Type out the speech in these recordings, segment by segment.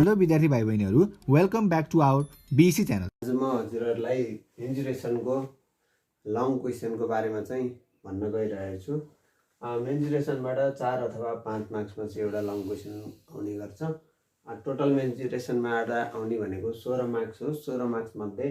Hello विद्यार्थी भाइ बहिनीहरू, welcome back to our BC channel. आज म हजुरहरूलाई मेन्जुरेसनको लङ क्वेसनको बारेमा चाहिँ भन्न गइरहेको छु। मेन्जुरेसनबाट 4 अथवा 5 मार्क्समा चाहिँ एउटा लङ क्वेसन आउने गर्छ। टोटल मेन्जुरेसनबाट आउने भनेको 16 मार्क्स हो। 16 मार्क्स मध्ये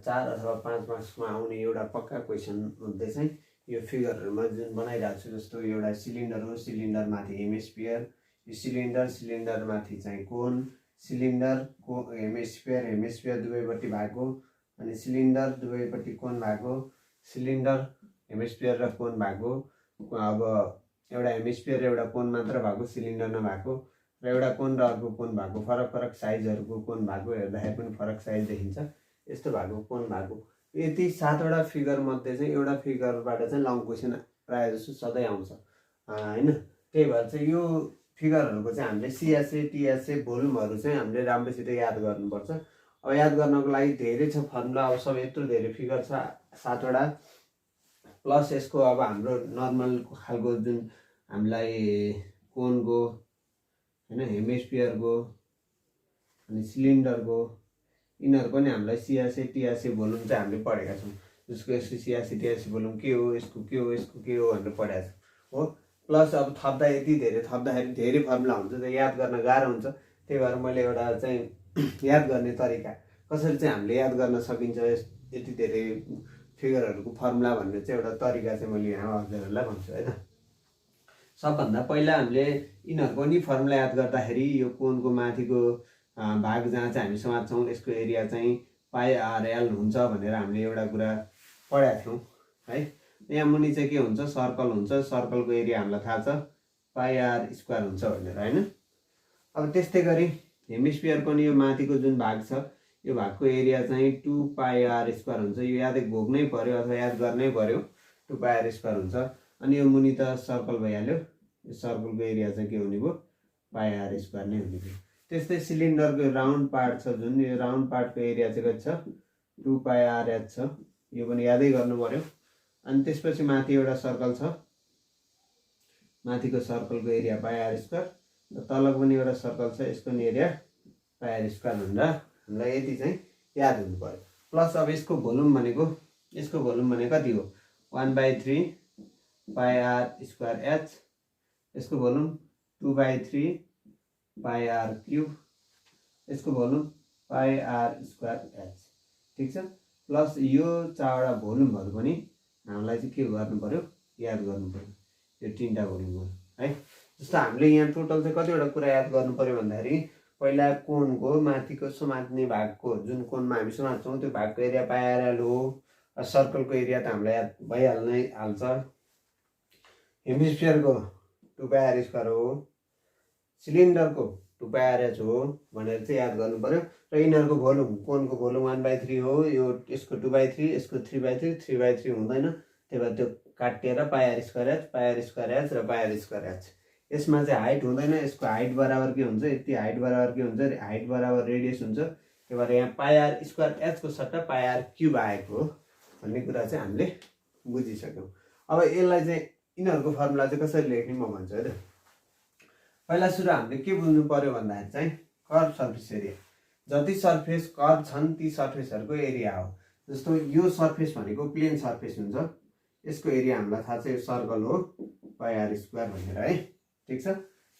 4 अथवा 5 मार्क्समा आउने एउटा पक्का क्वेसन मध्ये चाहिँ यो फिगरहरुमा जुन बनाइरहेको छु, जस्तो एउटा सिलिन्डर हो, सिलिन्डर माथि हेमिस्फियर, यो सिलिन्डर माथि चाहिँ कोन, सिलिन्डर को हेमिस्फियर दुवैपट्टि भएको, अनि सिलिन्डर दुवैपट्टि कोन भएको, सिलिन्डर हेमिस्फियर र कोन भएको। अब एउटा हेमिस्फियर र एउटा कोन मात्र भएको, सिलिन्डर नभएको, र एउटा कोन र अर्को कोन भएको, फरक फरक साइजहरुको कोन भएको, हेर्दाखेरि पनि फरक साइज देखिन्छ, यस्तो भएको कोन भएको। यति 7 वटा फिगर मध्ये चाहिँ एउटा फिगरबाट चाहिँ लङ क्वेसन प्राय जसो सधैँ आउँछ हैन। त्यही भएर चाहिँ यो फिगरहरुको चाहिँ हामीले सीएसए टीएसए भोल्युमहरु चाहिँ हामीले राम्रोसित याद गर्नुपर्छ। अब याद गर्नको लागि धेरै छ फर्मुला, अब सब यत्रो धेरै फिगर छ 7 वटा, प्लस यसको अब हाम्रो नर्मल खालको जुन हामीलाई कोनको हैन, हेमिस्फियरको अनि सिलिन्डरको, यिनीहरुको नि हामीलाई सीएसए टीएसए भोल्युम चाहिँ हामीले पढेका छौं। जसको यसको सीएसए टीएसए भोल्युम के हो, यसको के हो, यसको के हो भनेर पढेका छौं हो। प्लस अब थप्दा यति धेरै थप्दाखेरि धेरै फर्मुला हुन्छ, त्यो याद गर्न गाह्रो हुन्छ। त्यही भएर मैले एउटा चाहिँ याद गर्ने तरिका कसरी चाहिँ हामीले याद गर्न सकिन्छ यति धेरै फिगरहरुको फर्मुला भन्ने चाहिँ एउटा तरिका चाहिँ मैले यहाँ हजुरहरुलाई भन्छु हैन। सबभन्दा पहिला हामीले यिनीहरुको नि फर्मुला याद गर्दाखेरि यो कोनको माथिको भाग जहाँ चाहिँ हामी समात्छौं, यसको एरिया चाहिँ पाइ आर एल हुन्छ भनेर हामीले एउटा कुरा पढाएको थियौं है। यहाँ मुनि चाहिँ के हुन्छ, सर्कल हुन्छ, सर्कलको एरिया हामीलाई थाहा छ पाइ आर स्क्वायर हुन्छ भनेर हैन। अब त्यस्तै गरी हेमिस्फियरको नि यो माथिको जुन भाग छ, यो भागको एरिया चाहिँ 2 पाइ आर स्क्वायर हुन्छ। यो याद भोग्नै पर्यो अथवा याद गर्नै पर्यो, 2 पाइ आर स्क्वायर हुन्छ। अनि यो मुनि त सर्कल भइहाल्यो, यो सर्कलको एरिया चाहिँ के हुने भयो, पाइ आर स्क्वायर नै हुने भयो। त्यस्तै सिलिन्डरको राउन्ड पार्ट छ जुन, यो राउन्ड पार्टको एरिया चाहिँ कति छ, 2 पाइ आर एच छ, यो पनि यादै गर्नु पर्यो। अनि त्यसपछि माथि एउटा सर्कल छ, माथिको सर्कलको एरिया पाइ आर स्क्वायर, र तलको पनि एउटा सर्कल छ, यसको नि एरिया पाइ आर स्क्वायर भनेर हामीलाई यति चाहिँ याद हुनु पर्यो। प्लस अब यसको भोल्युम भनेको, यसको भोल्युम भनेको कति हो, 1/3 पाइ आर स्क्वायर एच, यसको भोल्युम 2/3 पाइ आर क्यूब, यसको भोल्युम पाइ आर स्क्वायर एच, ठीक छ। प्लस यो 4 वटा भोल्युमहरु पनि हामीलाई चाहिँ के गर्नु पर्यो, याद गर्नु पर्यो, यो 3टा भोल्युम हो है। जस्तो हामीले यहाँ टोटल चाहिँ कतिवटा कुरा याद गर्नु पर्यो भन्दाखेरि, पहिला कोनको माथिको समात्ने भागको जुन कोनमा हामी समात्छौं त्यो भागको एरिया पाइ आर एल हो। सर्कलको एरिया त हामीलाई याद भइहाल्नै हाल्छ। हेमिस्फियरको 2 पाइ आर स्क्वायर हो, सिलिन्डरको 2 पाइ आर एच हो भनेर चाहिँ याद गर्नु पर्यो। र यिनीहरुको भोल्युम, कोनको भोल्युम 1/3 हो, यो यसको 2/3, यसको 3/3, 3/3 हुँदैन, त्यही भएर त्यो काटेर पाइ आर स्क्वायर एच, पाइ आर स्क्वायर एच र पाइ आर स्क्वायर एच। यसमा चाहिँ हाइट हुँदैन, यसको हाइट बराबर के हुन्छ, यति हाइट बराबर के हुन्छ, हाइट बराबर रेडियस हुन्छ। त्यही भएर यहाँ पाइ आर स्क्वायर एच को सट्टा पाइ आर क्यूब आएको हो भन्ने कुरा चाहिँ हामीले बुझिसक्यौं। अब यसलाई चाहिँ यिनीहरुको फर्मुला चाहिँ कसरी लेख्ने म भन्छु है त। पहिला सुरु हामीले के बुझ्नु पर्यो भन्दाखेरि चाहिँ कर्भ सर्फेस एरिया, जति सर्फेस कर्भ छन् ती सर्फेसहरुको एरिया हो। जस्तो यो सर्फेस भनेको प्लेन सर्फेस हुन्छ, यसको एरिया हामीलाई थाहा छ, यो सर्कल हो, पाइ आर स्क्वायर भनेर है, ठीक छ।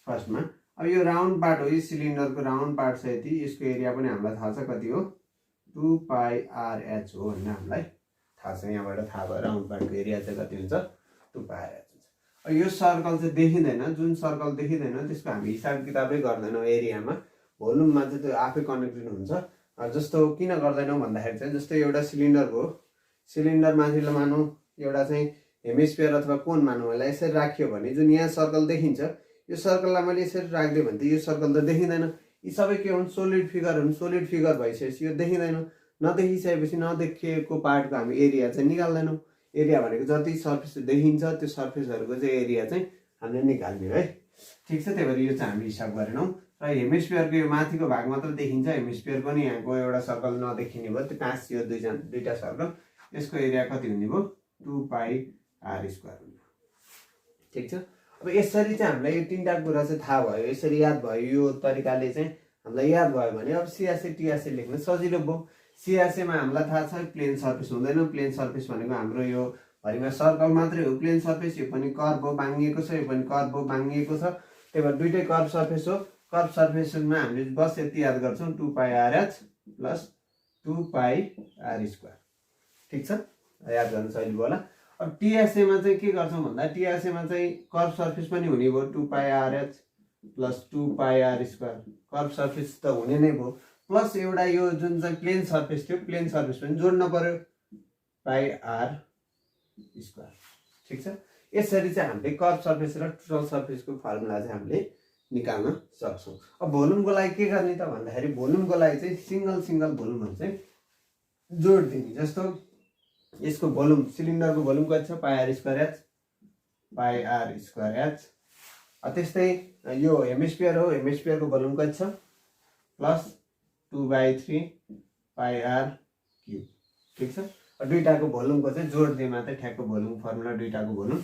फर्स्टमा अब यो राउन्ड पार्ट हो, यो सिलिन्डरको राउन्ड पार्ट छ यति, यसको एरिया पनि हामीलाई थाहा छ कति हो, 2 पाइ आर एच हो भन्ने हामीलाई थाहा छ। यहाँबाट थाहा भयो राउन्ड पार्टको एरिया चाहिँ कति हुन्छ, 2 पाइ आर एच हुन्छ। अब यो सर्कल चाहिँ देखिँदैन, जुन सर्कल देखिँदैन त्यसको हामी हिसाब किताबै गर्दैनौँ एरियामा, भोल्युममा चाहिँ त्यो आफै कनेक्टेड हुन्छ। जस्तो किन गर्दैनौँ भन्दाखेरि चाहिँ, जस्तो एउटा सिलिन्डरको, सिलिन्डर माथिल्लो मानौँ एउटा चाहिँ हेमिस्फियर अथवा कोन मानौँ, यसलाई यसरी राखियो भने जुन यहाँ सर्कल देखिन्छ, यो सर्कललाई मैले यसरी राख्दिएँ भने त यो सर्कल त देखिँदैन। यी सबै के हुन्, सोलिड फिगर हुन्। सोलिड फिगर भइसकेपछि यो देखिँदैन, नदेखिसकेपछि नदेखिएको पार्टको हामी एरिया चाहिँ निकाल्दैनौँ। एरिया भनेको जति सर्फेस देखिन्छ त्यो सर्फेसहरुको चाहिँ एरिया चाहिँ हामीले निकाल्ने है, ठीक छ। त्यही भएर यो चाहिँ हामी हिसाब गरेनौँ। र हेमिस्फियरको यो माथिको भाग मात्र देखिन्छ, हेमिस्फियरको नि यहाँको एउटा सर्कल नदेखिने भयो, त्यो काँस यो दुईटा सर्कल, यसको एरिया कति हुने भयो, 2 पाइ आर स्क्वायर हुने भयो, ठीक छ। अब यसरी चाहिँ हामीलाई यो 3टा कुरा चाहिँ थाहा भयो, यसरी याद भयो। यो तरिकाले चाहिँ हामीलाई याद भयो भने अब सिआरसी टिआरसी लेख्न सजिलो भयो। सिआरसीमा हामीलाई थाहा छ प्लेन सर्फेस हुँदैन। प्लेन सर्फेस भनेको हाम्रो यो भरिमा सर्कल मात्रै हो प्लेन सर्फेस। यो पनि कर्भ हो बाङ्गिएको छ, यो पनि कर्भ हो बाङ्गिएको छ। त्यही भएर दुइटै कर्भ सर्फेस हो। कर्भ सर्फेसमा हामीले बस यति याद गर्छौँ 2πRH प्लस 2πr²। ठिक छ, याद गर्न सजिलो होला। अब टिआरसीमा चाहिँ के गर्छौँ भन्दा टिआरसीमा चाहिँ कर्भ सर्फेस पनि हुने भयो 2πRH plus 2πr²। Curve surface त हुने नै भयो, प्लस एउटा यो जुन चाहिँ प्लेन सर्फेस थियो प्लेन सर्फेस पनि जोड्न पर्यो πr²। ठिक छ, यसरी चाहिँ हामीले कर्भ सर्फेस र टोटल सर्फेसको फर्मुला चाहिँ हामीले निकाल्न सक्छौँ। अब भोल्युमको लागि के गर्ने त भन्दाखेरि भोल्युमको लागि चाहिँ सिंगल सिंगल भोल्युमहरू चाहिँ जोड दिने। जस्तो यसको भोल्युम सिलिन्डरको भोल्युम कति छ πr²h πr²h। त्यस्तै यो हेमिस्फियर हो, हेमिस्फियरको भोल्युम कति छ प्लस 2/3 πr³। ठिक छ, दुईटाको भोल्युमको चाहिँ जोड दिए मात्रै ठ्याक्क भोल्युम फर्मुला दुईटाको भोल्युम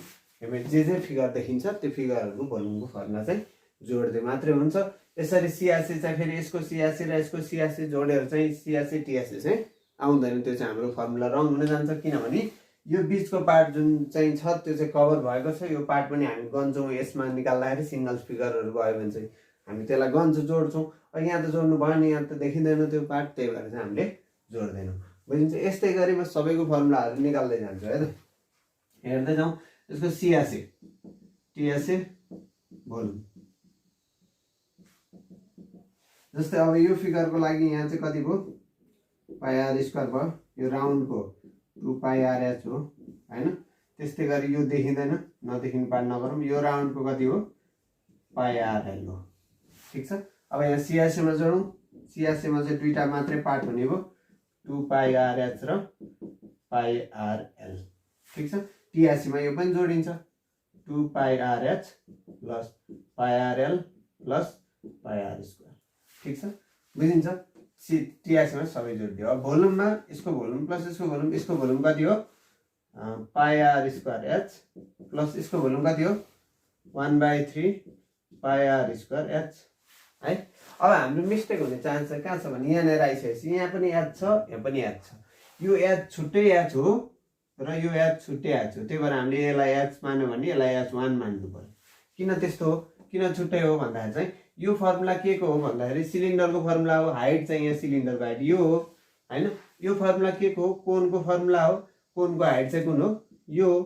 जे फिगर देखिन्छ त्यो फिगरहरूको भोल्युमको फर्मुला चाहिँ जोड दिए मात्रै हुन्छ। यसरी सिआरसी चाहिँ फेरि यसको सिआरसी र यसको सिआरसी जोडेर चाहिँ सिआरसी टिआरसी चाहिँ आउँदैन। त्यो चाहिँ हाम्रो फर्मुला रङ हुन जान्छ, किनभने यो बिचको पार्ट जुन चाहिँ छ त्यो चाहिँ कभर भएको छ। यो पार्ट पनि हामी गन्छौँ यसमा निकाल्दाखेरि सिङ्गल फिगरहरू भयो भने चाहिँ हामी त्यसलाई गन्छ जोड्छौँ। यहाँ त जोड्नु भएन, यहाँ त देखिँदैन त्यो पार्ट, त्यही भएर चाहिँ हामीले जोड्दैनौँ। बुझिन्छ। यस्तै गरी म सबैको फर्मुलाहरू निकाल्दै जान्छु है त। हेर्दै जाउँ। यसको सिआरसी टिआरसी भोल्युम जस्तै अब यो फिगरको लागि यहाँ चाहिँ कति भयो πr² भयो। यो राउन्डको 2πRH हो हैन। त्यस्तै गरी यो देखिँदैन, नदेखिने पार्ट नगरौँ। यो राउन्डको कति हो πRL हो। ठिक छ, अब यहाँ सिआरसीमा जोडौँ। सिआरसीमा चाहिँ दुईटा मात्रै पार्ट हुने भयो 2πRH र πRL। ठिक छ, टिआरसीमा यो पनि जोडिन्छ 2πRH plus πRL plus πr²। ठिक छ, बुझिन्छ। टिआरसीमा सबै जोडिदियो। अब भोल्युममा यसको भोल्युम प्लस यसको भोल्युम, यसको भोल्युम कति हो πr²h प्लस यसको भोल्युम कति हो 1/3 πr²h है। अब हाम्रो मिस्टेक हुने चान्स चाहिँ कहाँ छ भने यहाँनिर आइसकेपछि यहाँ पनि एच छ, यहाँ पनि एच छ। यो एच छुट्टै एच हो र यो एच छुट्टै एच हो। त्यही भएर हामीले यसलाई एच मान्यो भने यसलाई H1 मान्नु पर्यो। किन त्यस्तो हो, किन छुट्टै हो भन्दाखेरि चाहिँ यो फर्मुला के को हो भन्दाखेरि सिलिन्डरको फर्मुला हो। हाइट चाहिँ यहाँ सिलिन्डरको हाइट यो हो हैन। यो फर्मुला के को हो, कोनको फर्मुला हो। कोनको हाइट चाहिँ कुन हो यो हो।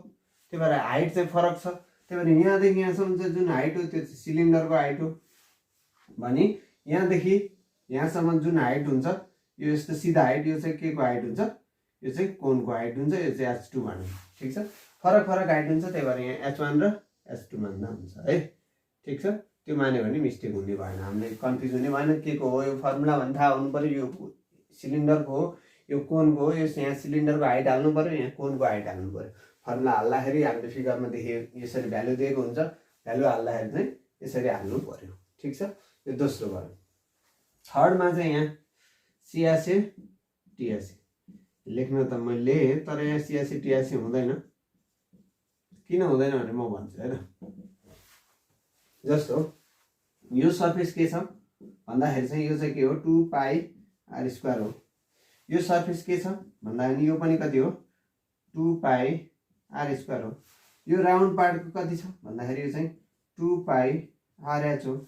त्यही भएर हाइट चाहिँ फरक छ। त्यही भएर यहाँदेखि यहाँसम्म चाहिँ जुन हाइट हो त्यो चाहिँ सिलिन्डरको हाइट हो भने यहाँदेखि यहाँसम्म जुन हाइट हुन्छ यो यस्तो सिधा हाइट, यो चाहिँ के को हाइट हुन्छ, यो चाहिँ कोनको हाइट हुन्छ, यो चाहिँ H2 भनौँ। ठिक छ, फरक फरक हाइट हुन्छ। त्यही भएर यहाँ H1 र H2 मान्दा हुन्छ है। ठिक छ, त्यो मान्यो भने मिस्टेक हुने भएन, हामीले कन्फ्युज हुने भएन। के को हो यो फर्मुला भन्ने थाहा हुनु पर्यो। यो सिलिन्डरको हो, यो कोनको हो। यो यहाँ सिलिन्डरको हाइट हाल्नु पर्यो, यहाँ कोनको हाइट हाल्नु पर्यो। फर्मुला हाल्दाखेरि हामीले फिगरमा देखे यसरी भ्यालु दिएको हुन्छ, भ्यालु हाल्दाखेरि चाहिँ यसरी हाल्नु पर्यो। ठिक छ, यो दोस्रो भयो। थर्डमा चाहिँ यहाँ सिआरसी टिआरसी लेख्न त मैले तर यहाँ सिआरसी टिआरसी हुँदैन। किन हुँदैन भने म भन्छु है त। जस्तो यो सर्फेस के छ भन्दाखेरि चाहिँ यो चाहिँ के हो 2πr² हो। यो सर्फेस के छ भन्दाखेरि यो पनि कति हो 2πr² हो। यो राउन्ड पार्टको कति छ भन्दाखेरि यो चाहिँ 2πRH हो।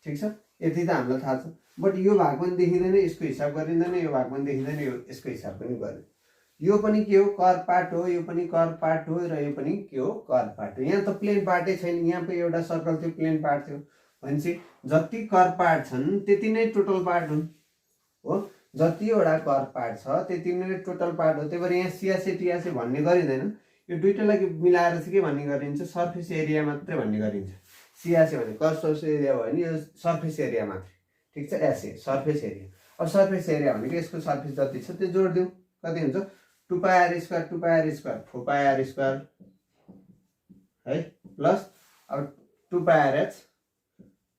ठिक छ, यति त हामीलाई थाहा छ। बट यो भाग पनि देखिँदैन, यसको हिसाब गरिँदैन, यो भाग पनि देखिँदैन, यसको हिसाब पनि गर्दैन। यो पनि के हो कर्भ पार्ट हो, यो पनि कर्भ पार्ट हो र यो पनि के हो कर्भ पार्ट हो। यहाँ त प्लेन पार्टै छैन। यहाँ पनि एउटा सर्कल थियो, प्लेन पार्ट थियो भनेपछि जति कर्भ पार्ट छन् त्यति नै टोटल पार्ट हुन् हो। जतिवटा कर्भ पार्ट छ त्यति नै टोटल पार्ट हो। त्यही भएर यहाँ सिआरसी टिआरसी भन्ने गरिँदैन। यो दुईटालाई मिलाएर चाहिँ के भन्ने गरिन्छ, सर्फेस एरिया मात्रै भन्ने गरिन्छ। सिआरसी भने कर्भ सर्फेस एरिया भयो भने यो सर्फेस एरिया मात्रै। ठिक छ, एसए सर्फेस एरिया। अब सर्फेस एरिया भनेको यसको सर्फेस जति छ त्यो जोडिदिउँ, कति हुन्छ 2πr² 2πr² 4πr² है प्लस अब 2πRH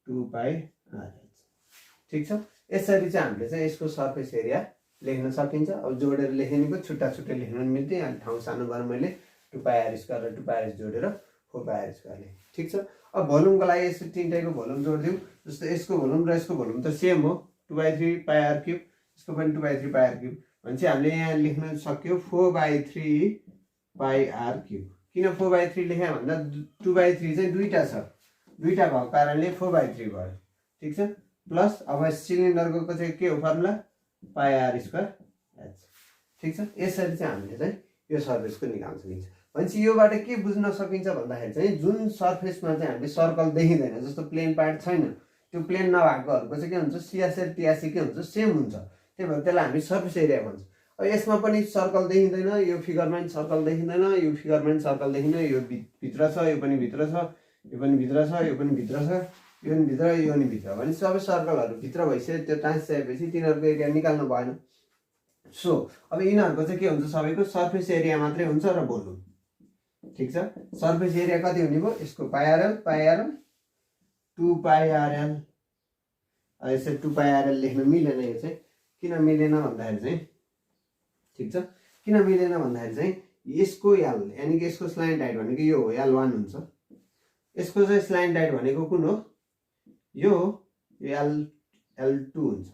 2πRH। ठिक छ, यसरी चाहिँ हामीले चाहिँ यसको सर्फेस एरिया लेख्न सकिन्छ। अब जोडेर लेखेको छुट्टा छुट्टै लेख्न मिल्थ्यो। अनि ठाउँ सानो गरेर मैले 2πr² र 2πRH जोडेर 4πr² लेखेँ। ठिक छ, अब भोल्युमको लागि यसो तिनटैको भोल्युम जोडिदिउँ। जस्तो यसको भोल्युम र यसको भोल्युम त सेम हो 2/3 पाई r क्युब, यसको पनि 2/3 पाई r क्युब भनेपछि हामीले यहाँ लेख्न सक्यो 4/3 पाई r क्युब। किन 4/3 लेखेँ भन्दा 2/3 चाहिँ दुईटा छ, दुईटा भएको कारणले 4/3 भयो। ठिक छ। प्लस अब सिलिन्डरको चाहिँ के हो फर्मुला पाई r स्क्वायर h। ठिक छ। यसरी चाहिँ हामीले चाहिँ यो सर्फेसको निकाल्न सकिन्छ। भनेपछि योबाट के बुझ्न सकिन्छ भन्दाखेरि चाहिँ जुन सर्फेसमा चाहिँ हामीले सर्कल देखिँदैन, जस्तो प्लेन पार्ट छैन, त्यो प्लेन नभएकोहरूको चाहिँ के हुन्छ सिएस र टिएससी के हुन्छ सेम हुन्छ, त्यही भएर त्यसलाई हामी सर्फेस एरिया भन्छ। अब यसमा पनि सर्कल देखिँदैन, यो फिगरमा पनि सर्कल देखिँदैन, यो फिगरमा पनि सर्कल देखिँदैन, यो भित्र छ, यो पनि भित्र छ, यो पनि भित्र छ, यो पनि भित्र छ, यो पनि भित्र, यो पनि भित्र, भने सबै सर्कलहरू भित्र भइसक्यो। त्यो ट्रान्सएपछि तिनीहरूको एरिया निकाल्नु भएन। सो अब यिनीहरूको चाहिँ के हुन्छ, सबैको सर्फेस एरिया मात्रै हुन्छ र भोल्युम। ठिक छ। सर्फेस एरिया कति हुने भयो, यसको पाई आरएल 2 पाई आरएल। यसरी 2 पाई आरएल लेख्न मिलेन। यो चाहिँ किन मिलेन भन्दाखेरि चाहिँ ठिक छ, किन मिलेन भन्दाखेरि चाहिँ यसको एल यानि कि यसको स्लाइन्ट हाइट भनेको यो हो, L1 हुन्छ। यसको चाहिँ स्लाइन्ट हाइट भनेको कुन हो, यो L2 हुन्छ।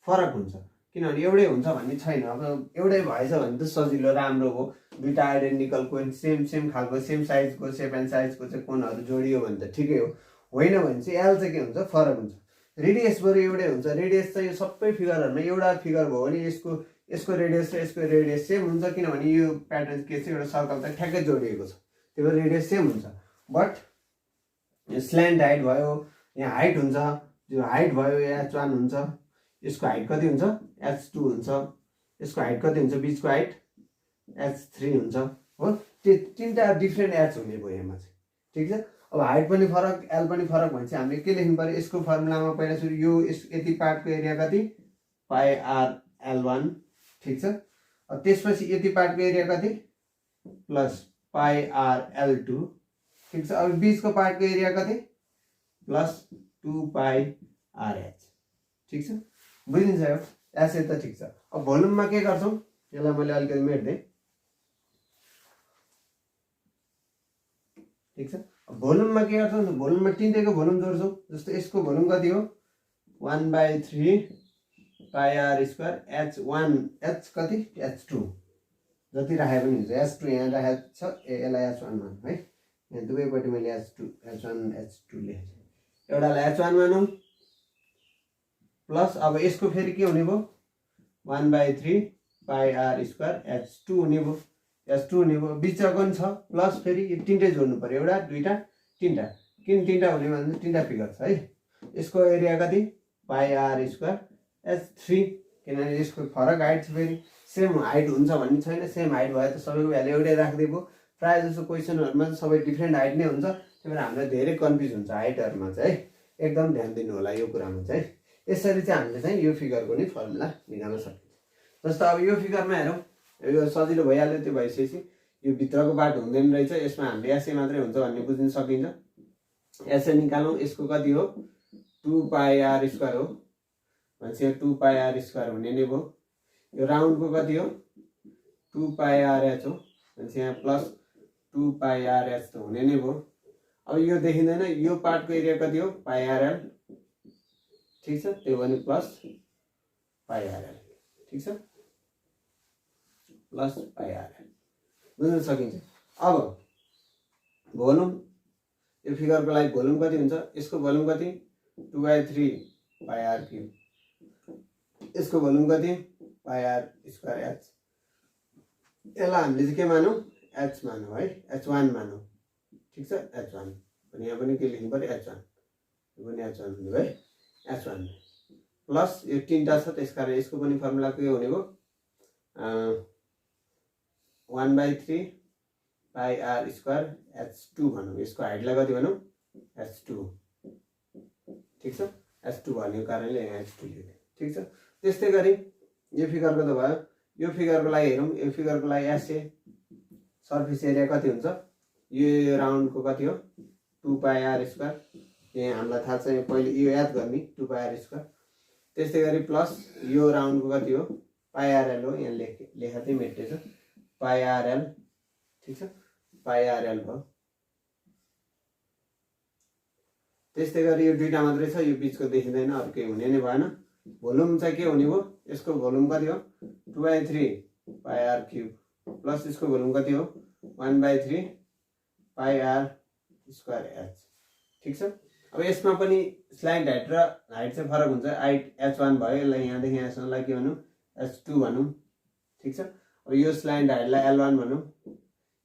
फरक हुन्छ, किनभने एउटै हुन्छ भन्ने छैन। अब एउटै भएछ भने त सजिलो राम्रो हो, दुईटा आइडेन्टिकल कोन सेम खालको सेम साइजको सेप एन्ड साइजको चाहिँ कोनहरू जोडियो भने त ठिकै हो। होइन भने चाहिँ एल चाहिँ के हुन्छ, फरक हुन्छ। रेडियस बरु एउटै हुन्छ। रेडियस चाहिँ यो सबै फिगरहरूमा एउटा फिगर भयो भने यसको रेडियस र यसको रेडियस सेम हुन्छ, किनभने यो प्याटर्न के छ, एउटा सर्कल चाहिँ ठ्याक्कै जोडिएको छ, त्यही भएर रेडियस सेम हुन्छ। बट यो स्ल्यान्ट हाइट भयो, यहाँ हाइट हुन्छ, जो हाइट भयो h1 हुन्छ, यसको हाइट कति हुन्छ h2 हुन्छ, यसको हाइट कति हुन्छ, बिचको हाइट h3 हुन्छ हो। त्यो तिनवटा डिफ्रेन्ट h हुने भयो यहाँ चाहिँ। ठिक छ। अब हाइट पनि फरक, एल पनि फरक भनेपछि हामीले के लेख्नु पर्यो, यसको फर्मुलामा पहिला सुरु यो यति पार्टको एरिया कति पाई आर L1। ठिक छ। त्यसपछि यति पार्टको एरिया कति प्लस पाई आर L2। ठिक छ। अब बिचको पार्टको एरिया कति प्लस 2 पाई RH। ठिक छ। बुझिन्छ यो एसै त ठिक छ। अब भोल्युममा के गर्छौँ, यसलाई मैले अलिकति मेट्दिएँ। ठिक छ। भोल्युममा के गर्छौँ, भोल्युममा तिनटैको भोल्युम जोड्छौँ। जस्तो यसको भोल्युम कति हो 1/3 पाई आर स्क्वायर h1 h कति h2 जति राखे पनि हुन्छ। h2 यहाँ राखेको छ, यसलाई h1 मानौँ है। यहाँ दुवैपट्टि मैले h2 h1 h2 लेखेँ। एउटालाई h1 मानौँ प्लस अब यसको फेरि के हुने भयो 1/3 पाई आर स्क्वायर h2 हुने भयो, h2 हुने भयो। बिचको पनि छ प्लस, फेरि यो तिनटै जोड्नु पर्यो, एउटा दुईटा तिनटा। किन तिनटा हुने भने तिनटा फिगर छ है। यसको एरिया कति पाई आर स्क्वायर h3, किनभने यसको फरक हाइट छ, फेरि सेम हाइट हुन्छ भन्ने छैन। सेम हाइट भयो त सबैको भ्यालु एउटै राख्दै भयो। प्रायः जसो क्वेसनहरूमा चाहिँ सबै डिफ्रेन्ट हाइट नै हुन्छ, त्यही भएर हामीलाई धेरै कन्फ्युज हुन्छ हाइटहरूमा चाहिँ है। एकदम ध्यान दिनु होला यो कुरामा चाहिँ। यसरी चाहिँ हामीले चाहिँ यो फिगरको नि फर्मुला निकाल्न सकिन्छ। जस्तो अब यो फिगरमा हेरौँ, यो सजिलो भइहाल्यो। त्यो भइसकेपछि यो भित्रको पार्ट हुँदैन रहेछ, यसमा हामीले एसए मात्रै हुन्छ भन्ने बुझ्न सकिन्छ। एसए निकालौँ, यसको कति हो 2 पाई आर स्क्वायर हो भनेपछि 2 पाई आर स्क्वायर हुने नै भयो। यो राउन्डको कति हो 2 पाई आर एच हो भनेपछि यहाँ प्लस 2 पाई आर एच त हुने नै भयो। अब यो देखिँदैन, यो पार्टको एरिया कति हो पाई आर एल। ठिक छ। त्यो भने प्लस पाई आर एल। ठिक छ, प्लस पाई आर एल बुझ्न सकिन्छ। अब भोल्युम, यो फिगरको लागि भोल्युम कति हुन्छ, यसको भोल्युम कति 2/3 पाई आर क्युब, यसको भोल्युम कति पाई आर स्क्वायर एच। यसलाई हामीले चाहिँ के मानौँ एच मानौँ है, h1 मानौँ। ठिक छ, h1 भने यहाँ पनि के लेख्नु पर्यो h1, यो पनि h1 हुने भयो है, h1 प्लस यो तिनवटा छ त्यस कारण यसको पनि फर्मुला के हुने भयो 1/3 पाई आर स्क्वायर h2 भनौँ। यसको हाइटलाई कति भनौँ h2। ठिक छ, h2 भनेको कारणले यहाँ h2 लेख्यो। ठिक छ। त्यस्तै गरी यो फिगरको त भयो। यो फिगरको लागि हेरौँ, यो फिगरको लागि एसए सर्फेस एरिया कति हुन्छ, यो राउन्डको कति हो 2 पाई आर स्क्वायर। यहाँ हामीलाई थाहा छ, पहिले यो याद गर्ने 2 पाई आर स्क्वायर। त्यस्तै गरी प्लस यो राउन्डको कति हो पाई आर एल हो, यहाँ लेखा चाहिँ मेट्टेछ पाई आर एल। ठिक छ, पाई आर एल भयो। त्यस्तै गरी यो दुईटा मात्रै छ, यो बिचको देखिँदैन, अरू केही हुने नै भएन। भोल्युम चाहिँ के हुने भयो, यसको भोल्युम कति हो 2/3 पाइ आर क्युब प्लस यसको भोल्युम कति हो 1/3 पाइ आर स्क्वायर एच। ठिक छ। अब यसमा पनि स्लाइड हाइट र हाइट चाहिँ फरक हुन्छ। हाइट h1 भयो, यसलाई यहाँदेखि यहाँसम्मलाई के भनौँ h2 भनौँ। ठिक छ। अब यो स्लाइड हाइटलाई L1 भनौँ,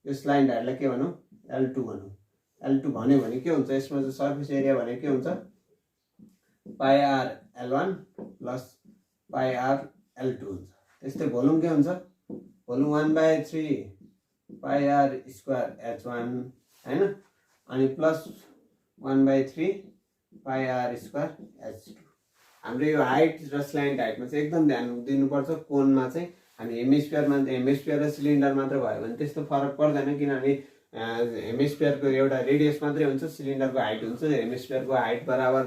यो स्लाइड हाइटलाई के भनौँ L2 भनौँ। L2 भन्यो भने के हुन्छ, यसमा चाहिँ सर्फेस एरिया भनेको के हुन्छ पाइ आर L1 प्लस पाइ आर L2 हुन्छ। त्यस्तै भोल्युम के हुन्छ, भोल्युम 1/3 पाइ आर स्क्वायर h1 हैन, अनि प्लस 1/3 पाइ आर स्क्वायर h2। हाम्रो यो हाइट र स्लाइड हाइटमा चाहिँ एकदम ध्यान दिनुपर्छ। कोनमा चाहिँ हामी हेमिस्फियर र सिलिन्डर मात्र भयो भने त्यस्तो फरक पर्दैन, किनभने हेमिस्फियरको एउटा रेडियस मात्रै हुन्छ, सिलिन्डरको हाइट हुन्छ, हेमिस्फियरको हाइट बराबर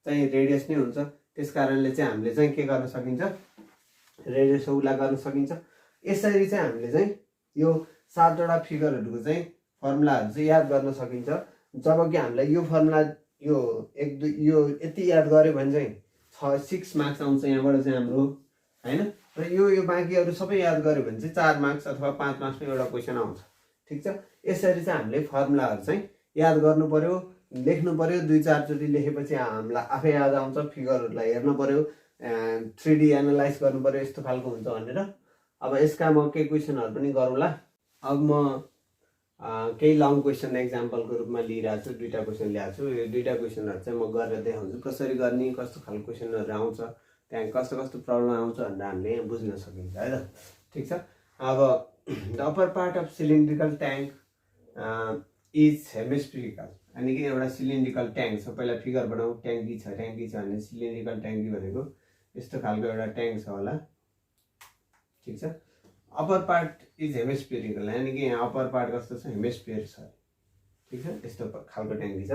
चाहिँ रेडियस नै हुन्छ। त्यस कारणले चाहिँ हामीले चाहिँ के गर्न सकिन्छ, रेडियस उल्ला गर्न सकिन्छ। यसरी चाहिँ हामीले चाहिँ यो 7वटा फिगरहरूको चाहिँ फर्मुलाहरू चाहिँ याद गर्न सकिन्छ। जबकि हामीलाई यो फर्मुला यो 1 2 यो यति याद गऱ्यो भने चाहिँ 6 मार्क्स आउँछ यहाँबाट चाहिँ हाम्रो हैन। र यो बाँकीहरू सबै याद गऱ्यो भने चाहिँ 4 मार्क्स अथवा 5 मार्क्समा एउटा क्वेसन आउँछ। ठिक छ। यसरी चाहिँ हामीले फर्मुलाहरू चाहिँ याद गर्नु पर्यो, लेख्नु पर्यो। 2-4 चोटि लेखेपछि हामीलाई आफै याद आउँछ। फिगरहरूलाई हेर्नु पर्यो, 3D एनालाइज गर्नु पर्यो, यस्तो खालको हुन्छ भनेर। अब यसका म केही क्वेसनहरू पनि गरौँला। अब म केही लङ क्वेसन एक्जाम्पलको रूपमा लिइरहेको छु। 2टा क्वेसन ल्याएको छु। यो 2टा क्वेसनहरू चाहिँ म गरेर देखाउँछु कसरी गर्ने, कस्तो खालको क्वेसनहरू आउँछ, त्यहाँ कस्तो कस्तो प्रब्लम आउँछ भनेर हामीले यहाँ बुझ्न सकिन्छ है त। ठिक छ। अब the upper part of cylindrical tank is hemispherical, यानि कि एउटा सिलिन्ड्रिकल ट्याङ्क छ। पहिला फिगर बनाऊ। ट्याङ्की छ भने सिलिन्ड्रिकल ट्याङ्की भनेको यस्तो खालको एउटा ट्याङ्क छ होला। ठिक छ। अप्पर पार्ट इज हेमिस्फिरिकल, यानि कि यहाँ अप्पर पार्ट कस्तो छ, हेमिस्फियर छ। ठिक छ। यस्तो खालको ट्याङ्की छ।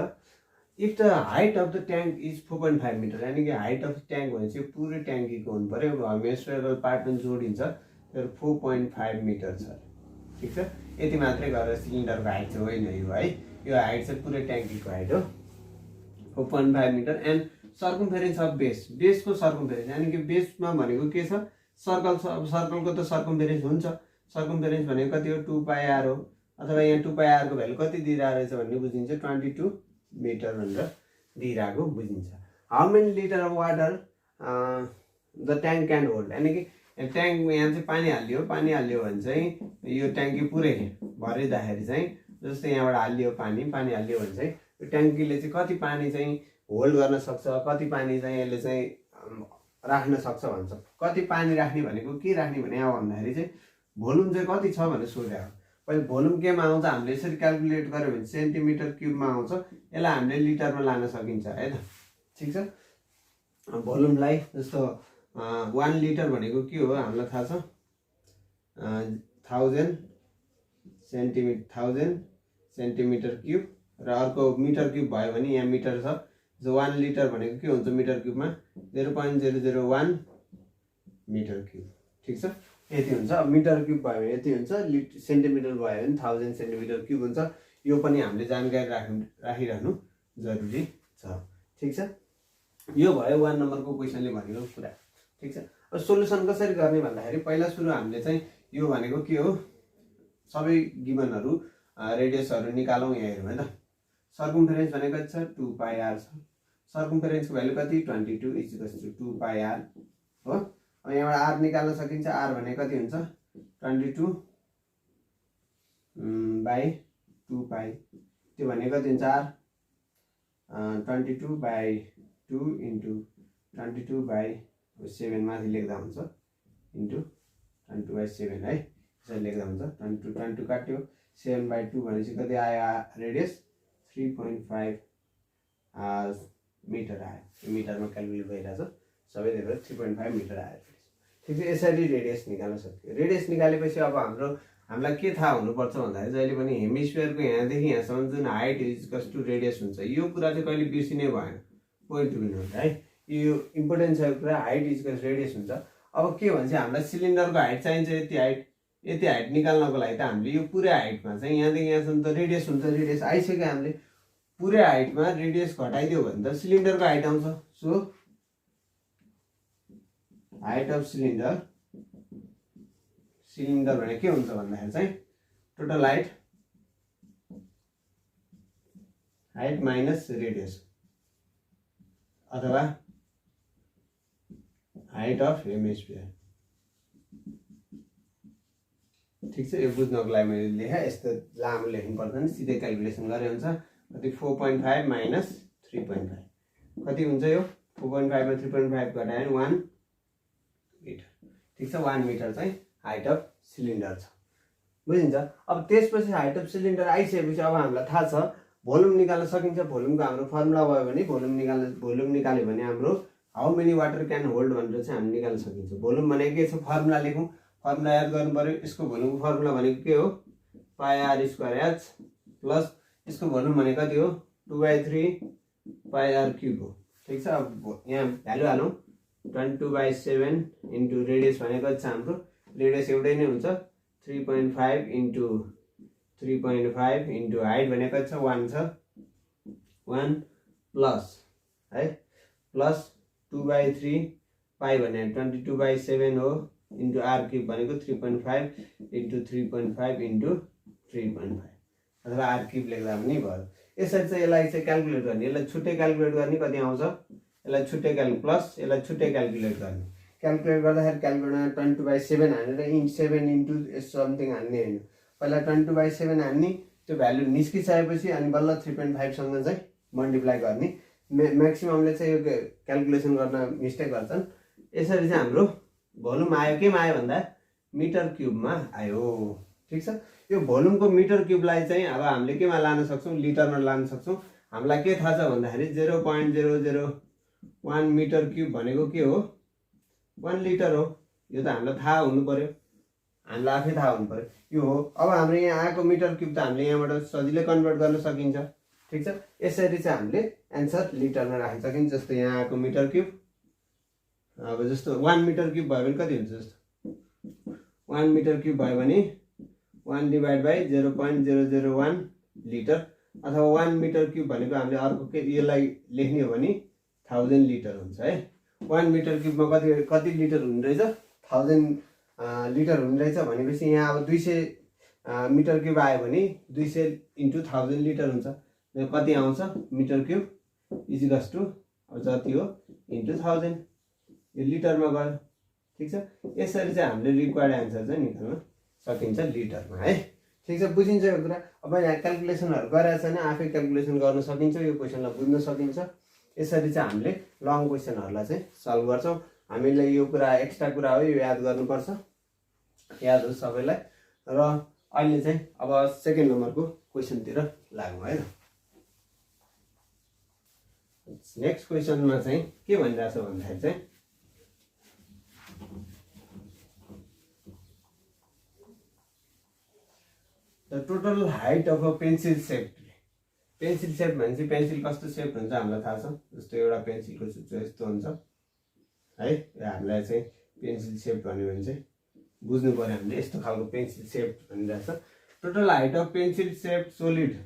If the height of the tank is 4.5 metre, यानि कि हाइट अफ ट्याङ्क भनेपछि पुरै ट्याङ्कीको हुनु पर्यो। हेमिस्फिरिकल पार्ट पनि जोडिन्छ, तर 4.5 मिटर छ। ठिक छ। यति मात्रै गरेर सिलिन्डरको हाइट चाहिँ होइन यो है। यो हाइट चाहिँ पुरै ट्याङ्कीको हाइट हो 4.5 मिटर। एन्ड सर्कमफेरेन्स अफ बेसको सर्कमफेरेन्स, यानि कि बेसमा भनेको के छ, सर्कल छ। अब सर्कलको त सर्कमफेरेन्स हुन्छ। सर्कमफेरेन्स भनेको कति हो 2 पाइ आर हो, अथवा यहाँ 2 पाइ आरको भ्यालु कति दिइरहेको रहेछ भन्ने बुझिन्छ, 22 मिटर भनेर दिइरहेको बुझिन्छ। How many litre of water the tank can hold, यानि कि ट्याङ्क यहाँ चाहिँ पानी हालियो भने चाहिँ यो ट्याङ्की पुरै भरिँदाखेरि चाहिँ जस्तै यहाँबाट हालियो पानी हालियो भने चाहिँ यो ट्याङ्कीले चाहिँ कति पानी चाहिँ होल्ड गर्न सक्छ, कति पानी चाहिँ यसले चाहिँ राख्न सक्छ भन्छ। कति पानी राख्ने भनेको के राख्ने भने अब भन्दाखेरि चाहिँ भोल्युम चाहिँ कति छ भनेर सोधेको। पहिले भोल्युम केमा आउँछ, हामीले यसरी क्यालकुलेट गऱ्यो भने सेन्टिमिटर क्युबमा आउँछ। यसलाई हामीले लिटरमा लान सकिन्छ है त। ठिक छ। भोल्युमलाई जस्तो 1 लिटर भनेको के हो हामीलाई थाहा छ, 1000 सेन्टिमिटर क्युब, र अर्को मिटर क्युब भयो भने यहाँ मिटर छ। जो 1 लिटर भनेको के हुन्छ मिटर क्युबमा 0.001 मिटर क्युब। ठिक छ। यति हुन्छ। अब मिटर क्युब भयो भने यति हुन्छ, सेन्टिमिटर भयो भने 1000 सेन्टिमिटर क्युब हुन्छ। यो पनि हामीले जानकारी राखिरहनु जरुरी छ। ठिक छ। यो भयो 1 नम्बरको क्वेसनले भनेको कुरा। ठिक छ। अब सोलुसन कसरी गर्ने भन्दाखेरि पहिला सुरु हामीले चाहिँ यो भनेको के हो, सबै गिभनहरू रेडियसहरू निकालौँ। यहाँ हेरौँ है त। सर्कमफेरेन्स भनेको कति छ 2 पाइ आर छ। सर्कमफेरेन्सको भ्यालु कति 22 = 2 पाइ आर हो। अब यहाँबाट आर निकाल्न सकिन्छ। आर भनेको कति हुन्छ 22/2 पाइ। त्यो भनेको कति हुन्छ आर 22/2 × 22/7 माथि लेख्दा हुन्छ इन्टु 22/7 है। यसरी लेख्दा हुन्छ 22 काट्यो 7/2 भनेपछि कति आयो रेडियस 3.5 मिटर आयो। मिटरमा क्यालकुलेट भइरहेछ सबै देखेर 3.5 मिटर आयो। ठिक छ। यसरी रेडियस निकाल्न सक्यो। रेडियस निकालेपछि अब हामीलाई के थाहा हुनुपर्छ भन्दाखेरि जहिले पनि हेमिस्फियरको यहाँदेखि यहाँसम्म जुन हाइट = रेडियस हुन्छ, यो कुरा चाहिँ कहिले बिर्सिनै भएन। पोइन्ट टु बी नोट है। यो इम्पोर्टेन्ट छ कुरा। हाइट = रेडियस हुन्छ। अब के भन्छ हामीलाई सिलिन्डरको हाइट चाहिन्छ यति हाइट निकाल्नको लागि त हामीले यो पुरै हाइटमा चाहिँ यहाँदेखि यहाँसम्म त रेडियस हुन्छ। रेडियस आइसक्यो हामीले। पुरै हाइटमा रेडियस घटाइदियो भने त सिलिन्डरको हाइट आउँछ। सो हाइट अफ सिलिन्डर भने के हुन्छ भन्दाखेरि चाहिँ टोटल हाइट माइनस रेडियस अथवा हाइट अफ हेमिस्फियर। ठिक छ, यो बुझ्नको लागि मैले लेखेँ। यस्तो लामो लेख्नु पर्दैन, सिधै क्यालकुलेसन गरे हुन्छ। कति 4.5 माइनस 3.5 कति हुन्छ? यो 4.5 मा 3.5 घटायो भने 1 मिटर। ठिक छ, 1 मिटर चाहिँ हाइट अफ सिलिन्डर छ, बुझिन्छ। अब त्यसपछि हाइट अफ सिलिन्डर आइसकेपछि अब हामीलाई थाहा छ भोल्युम निकाल्न सकिन्छ। भोल्युमको हाम्रो फर्मुला भयो भने भोल्युम निकाल्यो भने हाम्रो how many water can hold भनेर चाहिँ हामी निकाल्न सकिन्छ। भोल्युम भनेको के छ? फर्मुला लेखौँ। फर्मुला याद गर्नु पर्यो। यसको भोल्युमको फर्मुला भनेको के हो? पाई आर स्क्वायर एच प्लस यसको भोल्युम भनेको कति हो? 2/3 पाई आर क्युब हो। ठिक छ, अब यहाँ भ्यालु हालौँ। 22/7 इन्टु रेडियस भनेको कति छ हाम्रो? रेडियस एउटै नै हुन्छ। 3.5 इन्टु 3.5 इन्टु हाइट भनेको कति छ? 1 छ। 1 प्लस है प्लस 2/3 पाई भने 22/7 हो इन्टु आर क्युब भनेको 3.5 इन्टु 3.5 इन्टु 3.5 अथवा आर क्युब लेख्दा पनि भयो। यसरी चाहिँ यसलाई चाहिँ क्यालकुलेट गर्ने। यसलाई छुट्टै क्यालकुलेट गर्ने कति आउँछ? यसलाई छुट्टै प्लस यसलाई छुट्टै क्यालकुलेट गर्ने। क्यालकुलेट गर्दाखेरि क्यालकुलेटरमा 22/7 हानेर 7 इन्टु समथिङ हान्ने होइन। पहिला 22/7 हान्ने, त्यो भ्यालु निस्किसकेपछि अनि बल्ल 3.5 सँग चाहिँ मल्टिप्लाई गर्ने। म्याक्सिममले चाहिँ यो क्यालकुलेसन गर्न मिस्टेक गर्छन्। यसरी चाहिँ हाम्रो भोल्युम आयो। केमा आयो भन्दा मिटर क्युबमा आयो। ठिक छ, यो भोल्युमको मिटर क्युबलाई चाहिँ अब हामीले केमा लान सक्छौँ? लिटरमा लान सक्छौँ। हामीलाई के थाहा छ भन्दाखेरि 0.001 मिटर क्युब भनेको के हो? 1 लिटर हो। यो त हामीलाई थाहा हुनु पर्यो, हामीलाई आफै थाहा हुनु पर्यो। यो हो। अब हाम्रो यहाँ आएको मिटर क्युब त हामीले यहाँबाट सजिलै कन्भर्ट गर्न सकिन्छ। ठिक छ, यसरी चाहिँ हामीले एन्सर लिटरमा राख्न सकिन्छ। जस्तो यहाँ आएको मिटर क्युब, अब जस्तो 1 मिटर क्युब भयो भने कति हुन्छ? जस्तो 1 मिटर क्युब भयो भने 1 डिभाइड बाई 0.001 लिटर अथवा 1 मिटर क्युब भनेको हामीले अर्को के यसलाई लेख्ने हो भने 1000 लिटर हुन्छ है। 1 मिटर क्युबमा कति लिटर हुने रहेछ? 1000 लिटर हुने रहेछ भनेपछि यहाँ अब 200 मिटर क्युब आयो भने 200 इन्टु 1000 लिटर हुन्छ। कति आउँछ? मिटर क्युब इजिकल्स टु अब जति हो इन्टु 1000, यो लिटरमा गयो। ठिक छ, यसरी चाहिँ हामीले रिक्वायर्ड एन्सर चाहिँ निकाल्न सकिन्छ लिटरमा है। ठिक छ, बुझिन्छ यो कुरा। अब यहाँ क्यालकुलेसनहरू गरेर छैन, आफै क्यालकुलेसन गर्न सकिन्छ, यो क्वेसनलाई बुझ्न सकिन्छ। यसरी चाहिँ हामीले लङ क्वेसनहरूलाई चाहिँ सल्भ गर्छौँ। हामीले यो कुरा एक्स्ट्रा कुरा हो, यो याद गर्नुपर्छ, याद हो सबैलाई। र अहिले चाहिँ अब सेकेन्ड नम्बरको क्वेसनतिर लागौँ है। नेक्स्ट क्वेसनमा चाहिँ के भनिरहेछ भन्दाखेरि चाहिँ the total height of a pencil shape. Pencil shape भनेपछि पेन्सिल कस्तो सेप हुन्छ हामीलाई थाहा छ। जस्तो एउटा पेन्सिलको चाहिँ यस्तो हुन्छ है। हामीलाई चाहिँ पेन्सिल सेप भन्यो भने चाहिँ बुझ्नु पर्यो हामीले, यस्तो खालको पेन्सिल सेप भनिरहेछ। Total height of pencil shape solid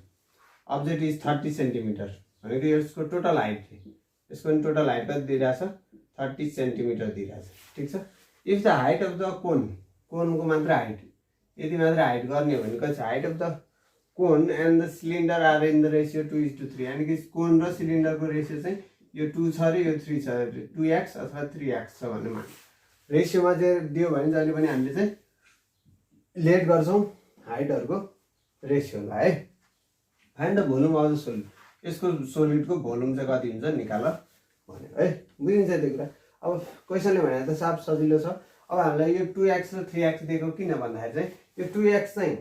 object is 30 centimetre भनेको यसको टोटल हाइट, यसको पनि टोटल हाइट कति दिइरहेछ? 30 सेन्टिमिटर दिइरहेछ। ठिक छ, if the height of the कोनको मात्र हाइट, यदि मात्र हाइट गर्ने हो भने कति छ? Height of the cone and the cylinder are in the ratio 2:3, यानि कि कोन र सिलिन्डरको रेसियो चाहिँ यो 2 छ अरे यो 3 छ अरे, 2x अथवा 3x छ भन्ने मान रेसियोमा चाहिँ दियो भने जहिले पनि हामीले चाहिँ लेट गर्छौँ हाइटहरूको रेसियोलाई है। Find the volume of the solid, यसको सोलिडको भोल्युम चाहिँ कति हुन्छ निकाल भन्यो है। बुझिन्छ त्यो कुरा। अब क्वेसनले भने त साफ सजिलो छ। अब हामीलाई यो 2x र 3x दिएको किन भन्दाखेरि चाहिँ यो 2x चाहिँ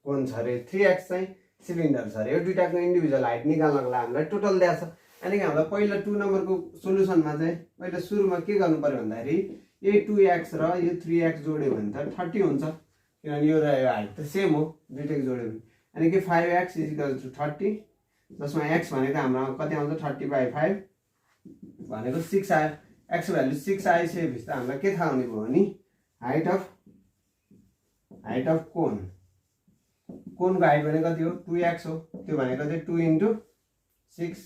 कोन छ अरे, 3x चाहिँ सिलिन्डर छ अरे। यो दुईटाको इन्डिभिजुअल हाइट निकाल्नको लागि हामीलाई टोटल दिएको छ। यानि कि हामीलाई पहिला 2 नम्बरको सोल्युसनमा चाहिँ पहिला सुरुमा के गर्नु पर्यो भन्दाखेरि यही 2x र यो 3x जोड्यो भने त 30 हुन्छ, किनभने यो र यो हाइट त सेम हो, दुईटैको जोड्यो भने। यानि कि 5x = 30, जसमा x भनेको हाम्रो कति आउँछ? 30/5 भनेको 6 आयो। x भ्यालु 6 आइसकेपछि त हामीलाई के थाहा हुने भयो भने हाइट अफ कोन कोनको हाइट भनेको कति हो 2x हो, त्यो भनेको चाहिँ 2 × 6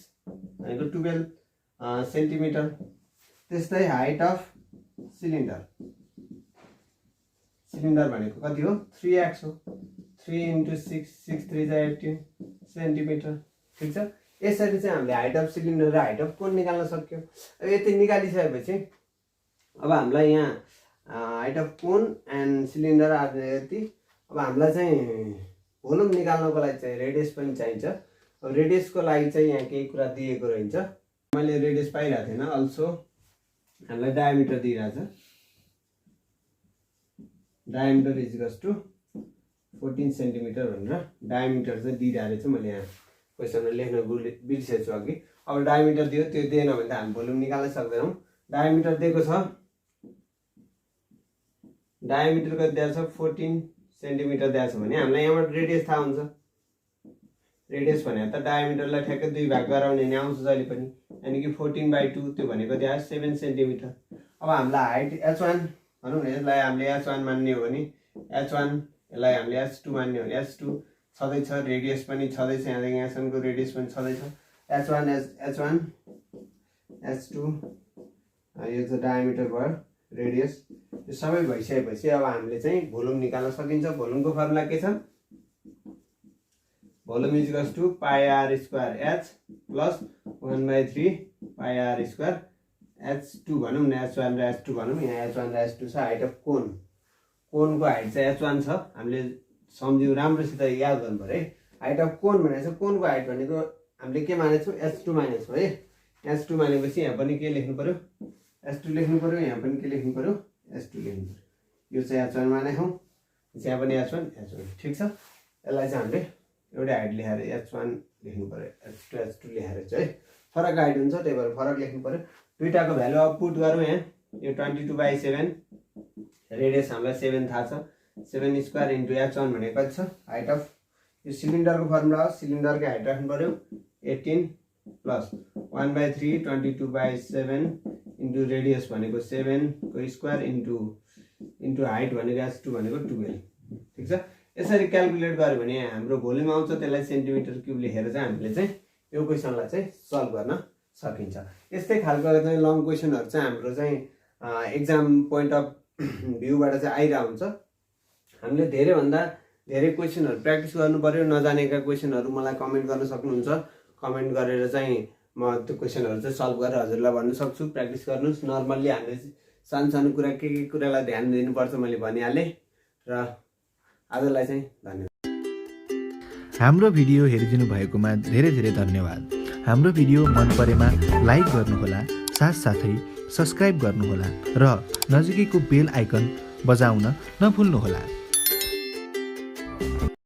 भनेको 12 सेन्टिमिटर। त्यस्तै हाइट अफ सिलिन्डर भनेको कति हो 3x हो, 3 × 6 6 3 18 सेन्टिमिटर। ठिक छ, यसरी चाहिँ हामीले हाइट अफ सिलिन्डर र हाइट अफ कोन निकाल्न सक्यौँ। अब यति निकालिसकेपछि अब हामीलाई यहाँ height of cone and cylinder आएर यति। अब हामीलाई चाहिँ भोल्युम निकाल्नको लागि चाहिँ रेडियस पनि चाहिन्छ। अब रेडियसको लागि चाहिँ यहाँ केही कुरा दिएको रहन्छ, मैले रेडियस पाइरहेको थिएन। अल्सो हामीलाई डायमिटर दिइरहेछ, डायमिटर इज टु 14 सेन्टिमिटर भनेर डायमिटर चाहिँ दिइरहेको रहेछ। मैले यहाँ क्वेसनमा लेख्न बिर्सेछु अघि। अब डायमिटर दियो, त्यो दिएन भने त हामी भोल्युम निकाल्नै सक्दैनौँ। डायमिटर दिएको छ, डायमिटर कति दिएको छ 14 सेन्टिमिटर दिएको छ भने हामीलाई यहाँबाट रेडियस थाहा हुन्छ। रेडियस भने त डायमिटरलाई ठ्याक्कै 2 भाग गराउने नि आउँछ जहिले पनि, यानि कि 14/2 त्यो भनेको त्यहाँ 7 सेन्टिमिटर। अब हामीलाई हाइट h1 भनौँ न, यसलाई हामीले h1 मान्ने हो भने h1, यसलाई हामीले h2 मान्ने हो भने h2 छँदैछ, रेडियस पनि छँदैछ, यहाँदेखि यहाँसम्मको रेडियस पनि छँदैछ। h1 h2 यो चाहिँ डायमिटर भयो, रेडियस यो सबै भइसकेपछि अब हामीले चाहिँ भोल्युम निकाल्न सकिन्छ। भोल्युमको फर्मुला के छ, volume is to πr² h plus 1/3 πr² h2 भनौँ न, h1 र h2 भनौँ। यहाँ h1 र h2 छ। हाइट अफ कोनको हाइट चाहिँ h1 छ, हामीले सम्झ्यौँ, राम्रोसित याद गर्नु पर्यो है। हाइट अफ कोन भनेको चाहिँ कोनको हाइट भनेको हामीले के मानेको छौँ h2 मानेको छौँ है। h2 मानेपछि यहाँ पनि के लेख्नु पर्यो, h2 लेख्नु पर्यो, यहाँ पनि के लेख्नु पर्यो h2 लेख्नु पर्यो। यो चाहिँ h1 मानेको हौँ, यहाँ पनि h1। ठिक छ, यसलाई चाहिँ हामीले एउटै हाइट लेखेर h1 लेख्नु पर्यो, h2 लेखेर चाहिँ है। फरक हाइट हुन्छ, त्यही भएर फरक लेख्नु पर्यो। दुईटाको भ्यालु अब पुट गरौँ। यहाँ यो 22/7, रेडियस हामीलाई 7 थाहा छ, 7² × h1 भनेको कति छ हाइट अफ, यो सिलिन्डरको फर्मुला हो। सिलिन्डरको हाइट राख्नु पर्यो 18 प्लस 1/3 22/7 इन्टु रेडियस भनेको 7को स्क्वायर इन्टु हाइट भनेको h2 भनेको 12। ठिक छ, यसरी क्यालकुलेट गर्यो भने हाम्रो भोल्युम आउँछ, त्यसलाई सेन्टिमिटर क्युब लेखेर चाहिँ हामीले चाहिँ यो क्वेसनलाई चाहिँ सल्भ गर्न सकिन्छ। यस्तै खालको चाहिँ लङ क्वेसनहरू चाहिँ हाम्रो चाहिँ एक्जाम पोइन्ट अफ भ्यूबाट चाहिँ आइरहेको हुन्छ। हामीले धेरैभन्दा धेरै क्वेसनहरू प्र्याक्टिस गर्नु पर्यो। नजानेका क्वेसनहरू मलाई कमेन्ट गर्न सक्नुहुन्छ, कमेन्ट गरेर चाहिँ म त्यो क्वेसनहरू चाहिँ सल्भ गरेर हजुरलाई भन्न सक्छु। प्र्याक्टिस गर्नुहोस्। नर्मल्ली हामीले सानो कुरा के कुरालाई ध्यान दिनुपर्छ मैले भनिहालेँ। र आजलाई चाहिँ धन्यवाद। हाम्रो भिडियो हेरिदिनु भएकोमा धेरै धेरै धन्यवाद। हाम्रो भिडियो मन परेमा लाइक गर्नुहोला, साथसाथै सब्स्क्राइब गर्नुहोला र नजिकैको बेल आइकन बजाउन नभुल्नुहोला।